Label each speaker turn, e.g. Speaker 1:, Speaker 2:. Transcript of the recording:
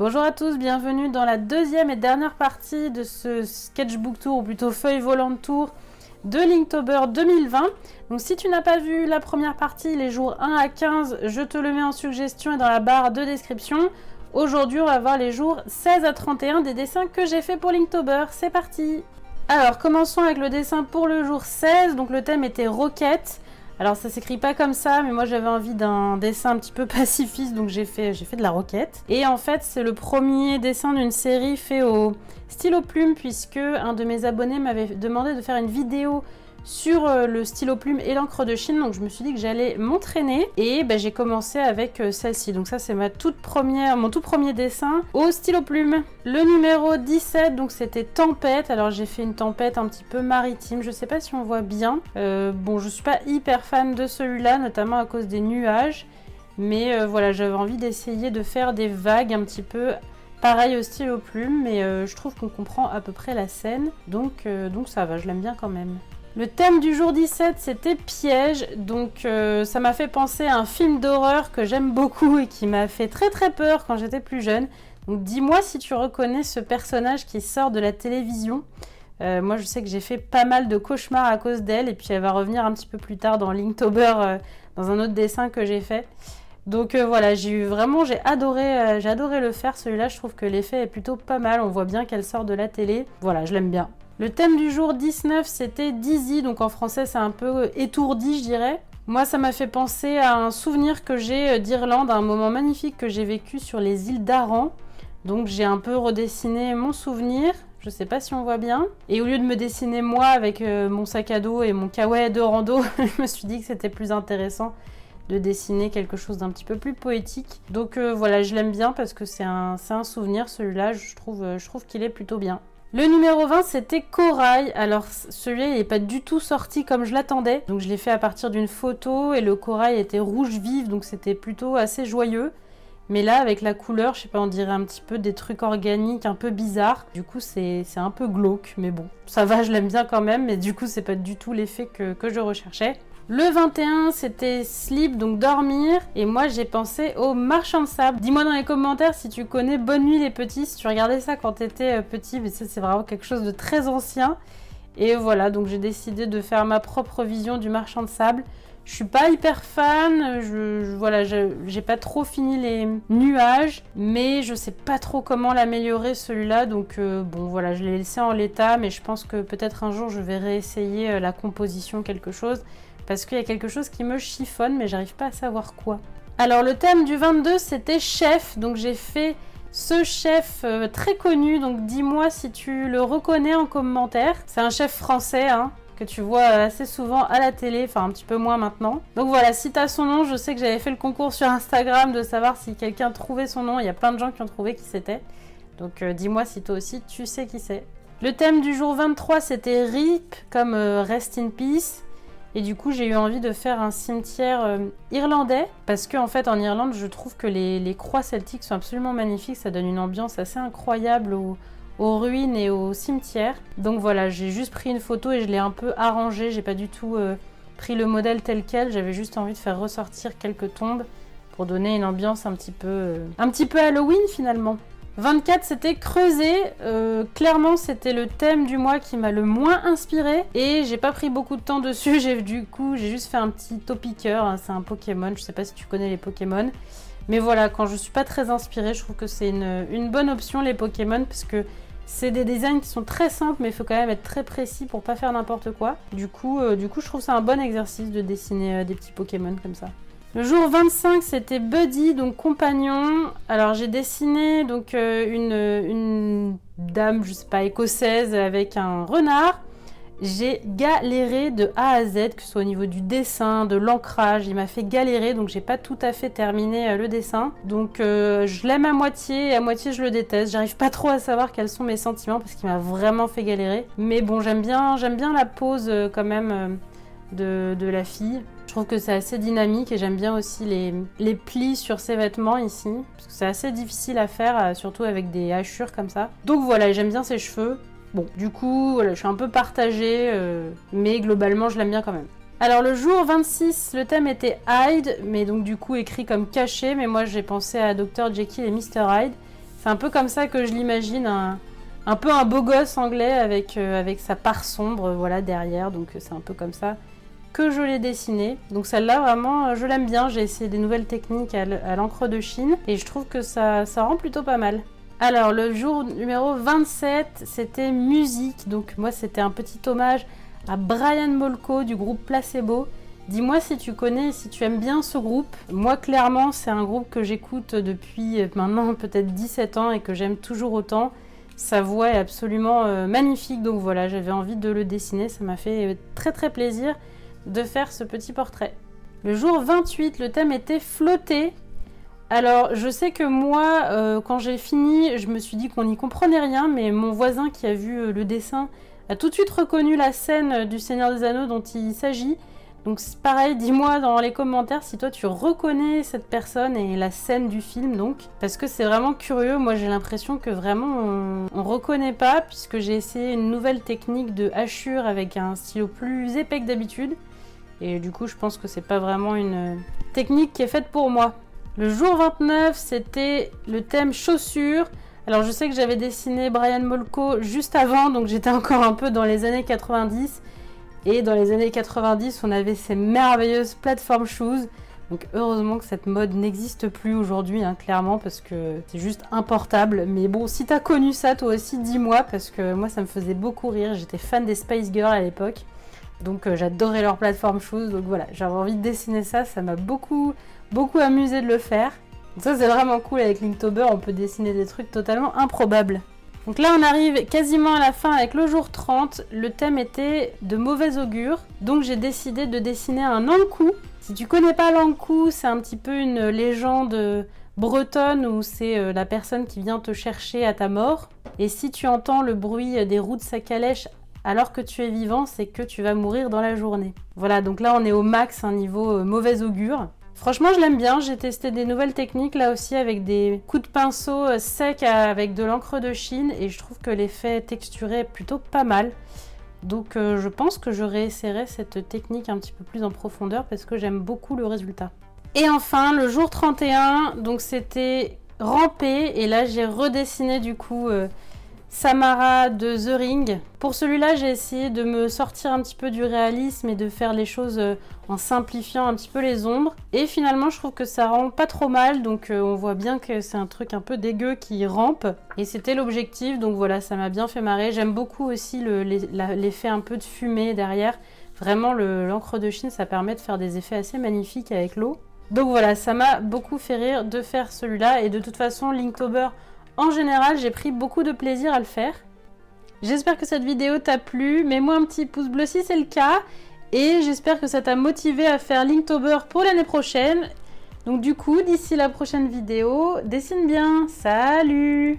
Speaker 1: Bonjour à tous, bienvenue dans la deuxième et dernière partie de ce sketchbook tour, ou plutôt feuille volante tour de Linktober 2020. Donc si tu n'as pas vu la première partie, les jours 1 à 15, je te le mets en suggestion et dans la barre de description. Aujourd'hui, on va voir les jours 16 à 31 des dessins que j'ai fait pour Linktober. C'est parti! Alors, commençons avec le dessin pour le jour 16. Donc le thème était Roquette. Alors ça s'écrit pas comme ça, mais moi j'avais envie d'un dessin un petit peu pacifiste, donc j'ai fait de la roquette. Et en fait c'est le premier dessin d'une série fait au stylo plume, puisque un de mes abonnés m'avait demandé de faire une vidéo sur le stylo plume et l'encre de Chine, donc je me suis dit que j'allais m'entraîner et j'ai commencé avec celle-ci. Donc ça c'est mon tout premier dessin au stylo plume. Le numéro 17, donc c'était Tempête. Alors j'ai fait une tempête un petit peu maritime, je sais pas si on voit bien. Bon, je suis pas hyper fan de celui-là, notamment à cause des nuages, mais voilà, j'avais envie d'essayer de faire des vagues un petit peu pareil au stylo plume, mais je trouve qu'on comprend à peu près la scène, donc ça va, je l'aime bien quand même. Le thème du jour 17, c'était Piège, donc ça m'a fait penser à un film d'horreur que j'aime beaucoup et qui m'a fait très très peur quand j'étais plus jeune. Donc dis-moi si tu reconnais ce personnage qui sort de la télévision. Moi je sais que j'ai fait pas mal de cauchemars à cause d'elle, et puis elle va revenir un petit peu plus tard dans Linktober, dans un autre dessin que j'ai fait. Donc voilà, j'ai adoré le faire, celui-là. Je trouve que l'effet est plutôt pas mal, on voit bien qu'elle sort de la télé. Voilà, je l'aime bien. Le thème du jour 19, c'était Dizzy, donc en français c'est un peu étourdi, je dirais. Moi, ça m'a fait penser à un souvenir que j'ai d'Irlande, à un moment magnifique que j'ai vécu sur les îles d'Aran. Donc j'ai un peu redessiné mon souvenir, je sais pas si on voit bien. Et au lieu de me dessiner moi avec mon sac à dos et mon kawaii de rando, je me suis dit que c'était plus intéressant de dessiner quelque chose d'un petit peu plus poétique. Donc voilà, je l'aime bien parce que c'est un souvenir, celui-là, je trouve qu'il est plutôt bien. Le numéro 20, c'était Corail. Alors celui-là, il n'est pas du tout sorti comme je l'attendais. Donc je l'ai fait à partir d'une photo et le corail était rouge vif, donc c'était plutôt assez joyeux. Mais là, avec la couleur, je sais pas, on dirait un petit peu des trucs organiques un peu bizarres. Du coup, c'est un peu glauque, mais bon, ça va, je l'aime bien quand même. Mais du coup, c'est pas du tout l'effet que je recherchais. Le 21, c'était Sleep, donc dormir. Et moi, j'ai pensé au marchand de sable. Dis-moi dans les commentaires si tu connais Bonne Nuit les Petits, si tu regardais ça quand t'étais petit. Mais ça, c'est vraiment quelque chose de très ancien. Et voilà, donc j'ai décidé de faire ma propre vision du marchand de sable. Je suis pas hyper fan, voilà, j'ai pas trop fini les nuages, mais je sais pas trop comment l'améliorer celui-là, donc bon voilà, je l'ai laissé en l'état, mais je pense que peut-être un jour je vais réessayer la composition, quelque chose, parce qu'il y a quelque chose qui me chiffonne, mais j'arrive pas à savoir quoi. Alors le thème du 22, c'était chef, donc j'ai fait ce chef très connu, donc dis-moi si tu le reconnais en commentaire. C'est un chef français, hein, que tu vois assez souvent à la télé, enfin un petit peu moins maintenant. Donc voilà, si tu as son nom, je sais que j'avais fait le concours sur Instagram de savoir si quelqu'un trouvait son nom. Il y a plein de gens qui ont trouvé qui c'était. Donc dis-moi si toi aussi tu sais qui c'est. Le thème du jour 23, c'était RIP, comme Rest in Peace. Et du coup, j'ai eu envie de faire un cimetière irlandais, parce qu'en fait, en Irlande, je trouve que les croix celtiques sont absolument magnifiques. Ça donne une ambiance assez incroyable aux ruines et aux cimetières. Donc voilà, j'ai juste pris une photo et je l'ai un peu arrangée. J'ai pas du tout pris le modèle tel quel. J'avais juste envie de faire ressortir quelques tombes pour donner une ambiance un petit peu Halloween finalement. 24, c'était creuser. Clairement, c'était le thème du mois qui m'a le moins inspiré. Et j'ai pas pris beaucoup de temps dessus. J'ai juste fait un petit topiqueur. Hein, c'est un Pokémon. Je sais pas si tu connais les Pokémon. Mais voilà, quand je suis pas très inspirée, je trouve que c'est une bonne option les Pokémon, parce que c'est des designs qui sont très simples, mais il faut quand même être très précis pour pas faire n'importe quoi. Du coup, je trouve ça un bon exercice de dessiner des petits Pokémon comme ça. Le jour 25, c'était Buddy, donc compagnon. Alors j'ai dessiné donc une dame, je sais pas, écossaise avec un renard. J'ai galéré de A à Z, que ce soit au niveau du dessin, de l'ancrage, il m'a fait galérer, donc j'ai pas tout à fait terminé le dessin. Donc je l'aime à moitié et à moitié je le déteste. J'arrive pas trop à savoir quels sont mes sentiments parce qu'il m'a vraiment fait galérer. Mais bon, j'aime bien la pose quand même de la fille. Je trouve que c'est assez dynamique et j'aime bien aussi les plis sur ses vêtements ici, parce que c'est assez difficile à faire, surtout avec des hachures comme ça. Donc voilà, j'aime bien ses cheveux. Bon, du coup, voilà, je suis un peu partagée, mais globalement, je l'aime bien quand même. Alors, le jour 26, le thème était Hyde, mais donc du coup écrit comme caché, mais moi j'ai pensé à Dr. Jekyll et Mr. Hyde. C'est un peu comme ça que je l'imagine, un peu un beau gosse anglais avec sa part sombre voilà, derrière. Donc c'est un peu comme ça que je l'ai dessiné. Donc celle-là, vraiment, je l'aime bien. J'ai essayé des nouvelles techniques à l'encre de Chine et je trouve que ça rend plutôt pas mal. Alors, le jour numéro 27, c'était musique. Donc moi, c'était un petit hommage à Brian Molko du groupe Placebo. Dis-moi si tu connais, si tu aimes bien ce groupe. Moi, clairement, c'est un groupe que j'écoute depuis maintenant peut-être 17 ans et que j'aime toujours autant. Sa voix est absolument magnifique, donc voilà, j'avais envie de le dessiner. Ça m'a fait très très plaisir de faire ce petit portrait. Le jour 28, le thème était flotter. Alors, je sais que moi, quand j'ai fini, je me suis dit qu'on n'y comprenait rien, mais mon voisin qui a vu le dessin a tout de suite reconnu la scène du Seigneur des Anneaux dont il s'agit. Donc c'est pareil, dis-moi dans les commentaires si toi tu reconnais cette personne et la scène du film donc. Parce que c'est vraiment curieux, moi j'ai l'impression que vraiment on reconnaît pas puisque j'ai essayé une nouvelle technique de hachure avec un stylo plus épais que d'habitude. Et du coup je pense que c'est pas vraiment une technique qui est faite pour moi. Le jour 29 c'était le thème chaussures. Alors je sais que j'avais dessiné Brian Molko juste avant donc j'étais encore un peu dans les années 90. Et dans les années 90, on avait ces merveilleuses platform shoes. Donc heureusement que cette mode n'existe plus aujourd'hui, hein, clairement, parce que c'est juste importable. Mais bon, si t'as connu ça, toi aussi, dis-moi, parce que moi, ça me faisait beaucoup rire. J'étais fan des Spice Girls à l'époque. Donc j'adorais leurs platform shoes. Donc voilà, j'avais envie de dessiner ça. Ça m'a beaucoup amusé de le faire. Donc ça, c'est vraiment cool. Avec Linktober, on peut dessiner des trucs totalement improbables. Donc là, on arrive quasiment à la fin avec le jour 30. Le thème était de mauvais augure. Donc j'ai décidé de dessiner un Ankou. Si tu connais pas l'Ankou, c'est un petit peu une légende bretonne où c'est la personne qui vient te chercher à ta mort. Et si tu entends le bruit des roues de sa calèche alors que tu es vivant, c'est que tu vas mourir dans la journée. Voilà, donc là on est au max, un niveau mauvais augure. Franchement, je l'aime bien. J'ai testé des nouvelles techniques là aussi avec des coups de pinceau secs avec de l'encre de Chine et je trouve que l'effet texturé est plutôt pas mal. Donc je pense que je réessayerai cette technique un petit peu plus en profondeur parce que j'aime beaucoup le résultat. Et enfin, le jour 31, donc c'était ramper et là j'ai redessiné du coup Samara de The Ring. Pour celui-là, j'ai essayé de me sortir un petit peu du réalisme et de faire les choses en simplifiant un petit peu les ombres. Et finalement, je trouve que ça rend pas trop mal. Donc on voit bien que c'est un truc un peu dégueu qui rampe. Et c'était l'objectif. Donc voilà, ça m'a bien fait marrer. J'aime beaucoup aussi l'effet un peu de fumée derrière. Vraiment, l'encre de Chine, ça permet de faire des effets assez magnifiques avec l'eau. Donc voilà, ça m'a beaucoup fait rire de faire celui-là. Et de toute façon, Linktober, en général, j'ai pris beaucoup de plaisir à le faire. J'espère que cette vidéo t'a plu. Mets-moi un petit pouce bleu si c'est le cas. Et j'espère que ça t'a motivé à faire Linktober pour l'année prochaine. Donc du coup, d'ici la prochaine vidéo, dessine bien. Salut!